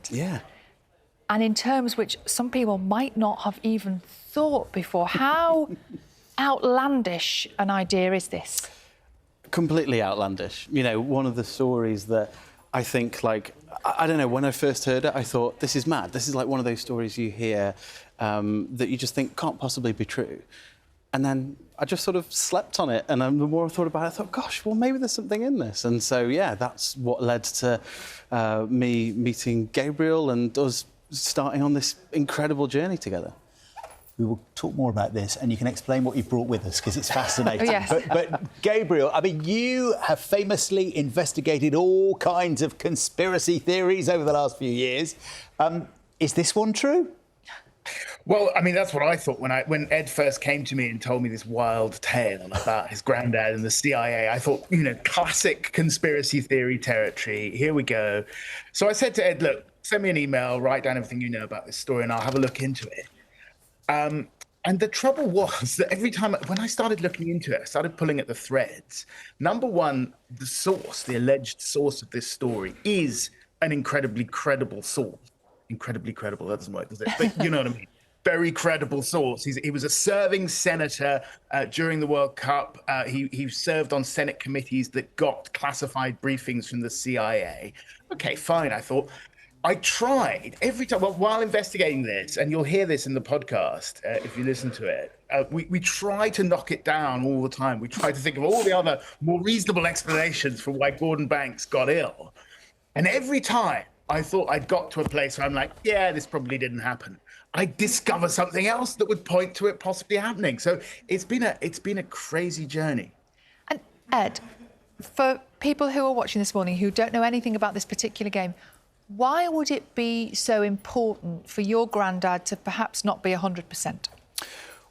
Yeah. And in terms which some people might not have even thought before. How outlandish an idea is this? Completely outlandish. You know, one of the stories that I think, like, I don't know, when I first heard it, I thought, this is mad. This is like one of those stories you hear that you just think can't possibly be true. And then I just sort of slept on it. And the more I thought about it, I thought, gosh, well, maybe there's something in this. And so, yeah, that's what led to me meeting Gabriel and us starting on this incredible journey together. We will talk more about this, and you can explain what you've brought with us, because it's fascinating. Yes. But Gabriel, I mean, you have famously investigated all kinds of conspiracy theories over the last few years. Is this one true? Well, I mean, that's what I thought when Ed first came to me and told me this wild tale about his granddad and the CIA. I thought, you know, classic conspiracy theory territory. Here we go. So I said to Ed, look, send me an email, write down everything you know about this story, and I'll have a look into it. And the trouble was that every time when I started looking into it, I started pulling at the threads. Number one, the source, the alleged source of this story is an incredibly credible source. Incredibly credible, that doesn't work, does it? But you know what I mean. Very credible source. He was a serving senator during the World Cup. He served on Senate committees that got classified briefings from the CIA. Okay, fine, I thought. I tried every time, well, while investigating this, and you'll hear this in the podcast if you listen to it, we try to knock it down all the time. We try to think of all the other more reasonable explanations for why Gordon Banks got ill. And every time I thought I'd got to a place where I'm like, yeah, this probably didn't happen, I discover something else that would point to it possibly happening. So it's been a crazy journey. And Ed, for people who are watching this morning who don't know anything about this particular game, why would it be so important for your granddad to perhaps not be 100%?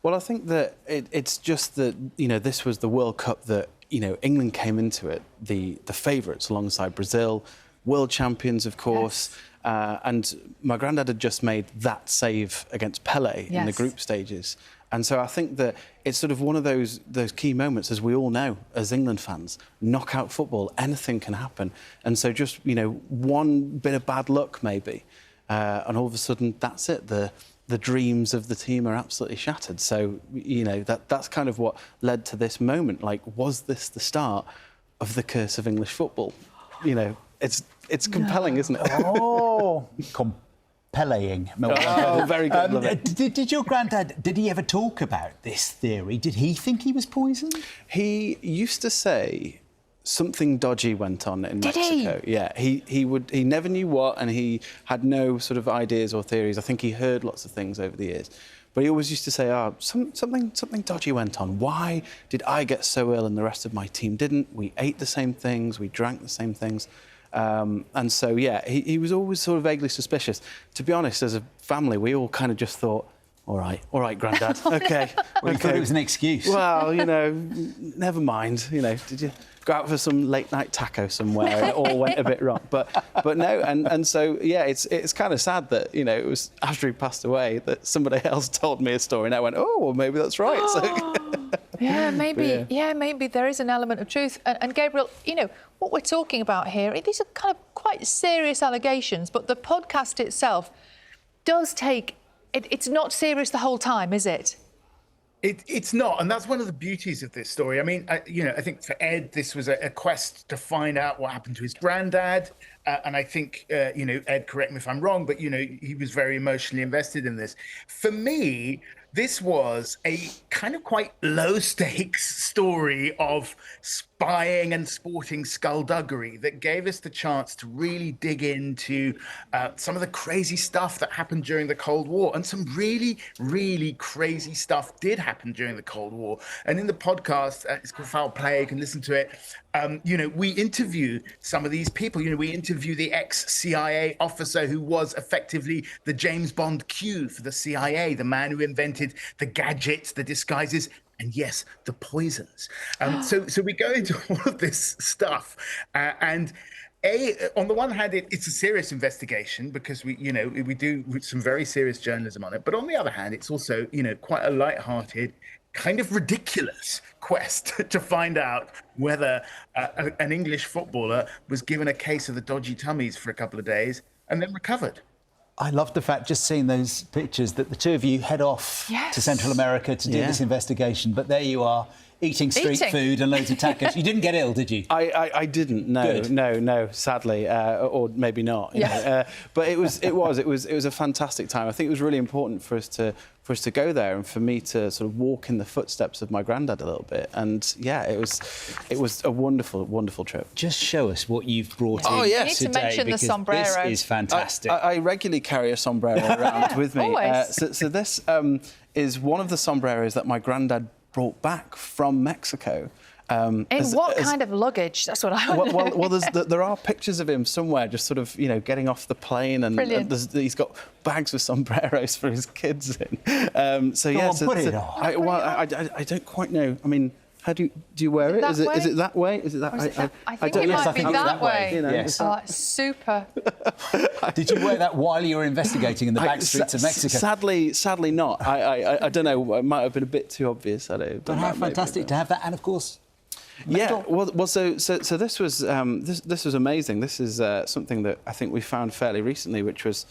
Well, I think that it's just that, you know, this was the World Cup that, you know, England came into it, the favourites alongside Brazil, world champions, of course. Yes. And my granddad had just made that save against Pele in the group stages. And so I think that it's sort of one of those key moments, as we all know, as England fans, knockout football, anything can happen. And so just, you know, one bit of bad luck maybe, and all of a sudden that's it. The dreams of the team are absolutely shattered. So, you know, that's kind of what led to this moment. Like, was this the start of the curse of English football? You know, it's compelling, isn't it? Oh, compelling. Oh, very good. Love it. Did your granddad, did he ever talk about this theory? Did he think he was poisoned? He used to say something dodgy went on in Mexico. Yeah, he never knew what, and he had no sort of ideas or theories. I think he heard lots of things over the years. But he always used to say, something dodgy went on. Why did I get so ill and the rest of my team didn't? We ate the same things, we drank the same things. And so, yeah, he was always sort of vaguely suspicious. To be honest, as a family, we all kind of just thought, all right, Grandad, OK. Well, you thought it was an excuse. Well, you know, never mind. You know, did you go out for some late night taco somewhere and it all went a bit wrong? But no, and so, yeah, it's kind of sad that, you know, it was after he passed away that somebody else told me a story and I went, oh, well, maybe that's right. So. Yeah, maybe there is an element of truth. And Gabriel, you know, what we're talking about here, these are kind of quite serious allegations, but the podcast itself does take... It's not serious the whole time, is it? It's not, and that's one of the beauties of this story. I mean, I think for Ed, this was a quest to find out what happened to his granddad, and I think, Ed, correct me if I'm wrong, but, you know, he was very emotionally invested in this. For me, this was a kind of quite low-stakes story of spying and sporting skullduggery that gave us the chance to really dig into some of the crazy stuff that happened during the Cold War. And some really, really crazy stuff did happen during the Cold War. And in the podcast, it's called Foul Play, you can listen to it. We interview some of these people. You know, we interview the ex-CIA officer who was effectively the James Bond Q for the CIA, the man who invented the gadgets, the disguises, and yes, the poisons. So we go into all of this stuff, and on the one hand, it's a serious investigation because we do some very serious journalism on it. But on the other hand, it's also, you know, quite a lighthearted, kind of ridiculous quest to find out whether an English footballer was given a case of the dodgy tummies for a couple of days and then recovered. I love the fact, just seeing those pictures, that the two of you head off Yes. to Central America to do this investigation. But there you are, eating street food and loads of tacos. You didn't get ill, did you? I didn't. No, Good. no. Sadly, or maybe not. You know. But it was a fantastic time. I think it was really important for us to go there and for me to sort of walk in the footsteps of my granddad a little bit. And yeah, it was a wonderful trip. Just show us what you've brought in. Oh, yes. You need to today, mention the because sombrero. This is fantastic. I regularly carry a sombrero around with me. Always. So this is one of the sombreros that my granddad brought back from Mexico. In what kind of luggage? That's what I want to know. Well, there are pictures of him somewhere, just sort of, getting off the plane, and Brilliant. he's got bags with sombreros for his kids in. Put it on. I don't quite know. I mean, how do you wear it? Is Is it it that way? Is it that? Or is it that? I think don't it know. might I be think it's that way. You know, Yes. Oh, that's super. Did you wear that while you were investigating in the back streets of Mexico? Sadly not. I don't know. It might have been a bit too obvious. I don't know. But how fantastic to have that, and of course, Yeah, well, so this was this was amazing. This is something that I think we found fairly recently, which was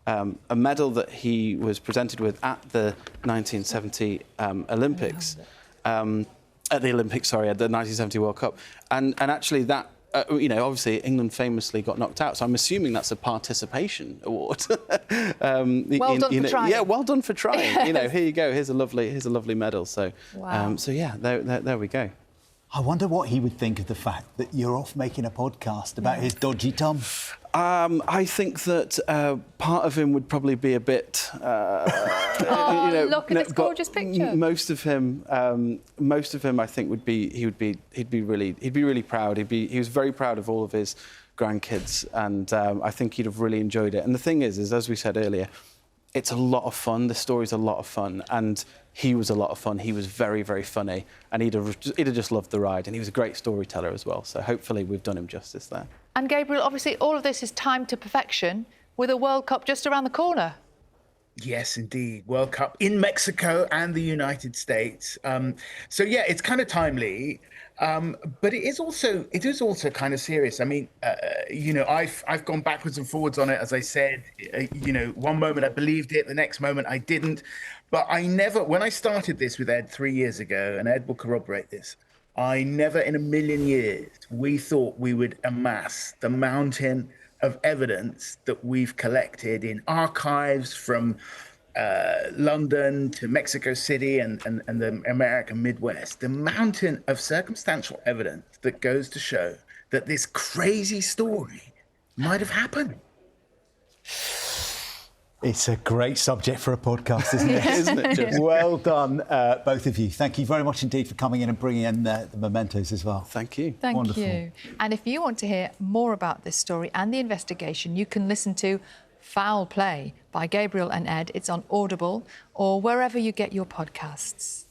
a medal that he was presented with at the 1970 Olympics, at the 1970 World Cup, and actually that. Obviously England famously got knocked out, so I'm assuming that's a participation award. Well done for trying. Yeah, well done for trying. Here you go. Here's a lovely medal. So, Wow. There we go. I wonder what he would think of the fact that you're off making a podcast about his dodgy tum. I think that part of him would probably be a bit. Look at this gorgeous picture. Most of him, I think, he'd be really proud. He was very proud of all of his grandkids, and I think he'd have really enjoyed it. And the thing is as we said earlier, it's a lot of fun. The story's a lot of fun, and he was a lot of fun. He was very, very funny, and he'd have just loved the ride. And he was a great storyteller as well. So hopefully we've done him justice there. And Gabriel, obviously, all of this is timed to perfection with a World Cup just around the corner. Yes, indeed. World Cup in Mexico and the United States. It's kind of timely, but it is also kind of serious. I mean, I've gone backwards and forwards on it, as I said. One moment I believed it, the next moment I didn't. But when I started this with Ed 3 years ago, and Ed will corroborate this, I never in a million years we thought we would amass the mountain of evidence that we've collected in archives from London to Mexico City and the American Midwest, the mountain of circumstantial evidence that goes to show that this crazy story might have happened. It's a great subject for a podcast, isn't it? Isn't it just? Well done, both of you. Thank you very much indeed for coming in and bringing in the mementos as well. Thank you. Thank Wonderful. you. And if you want to hear more about this story and the investigation, you can listen to Foul Play by Gabriel and Ed. It's on Audible or wherever you get your podcasts.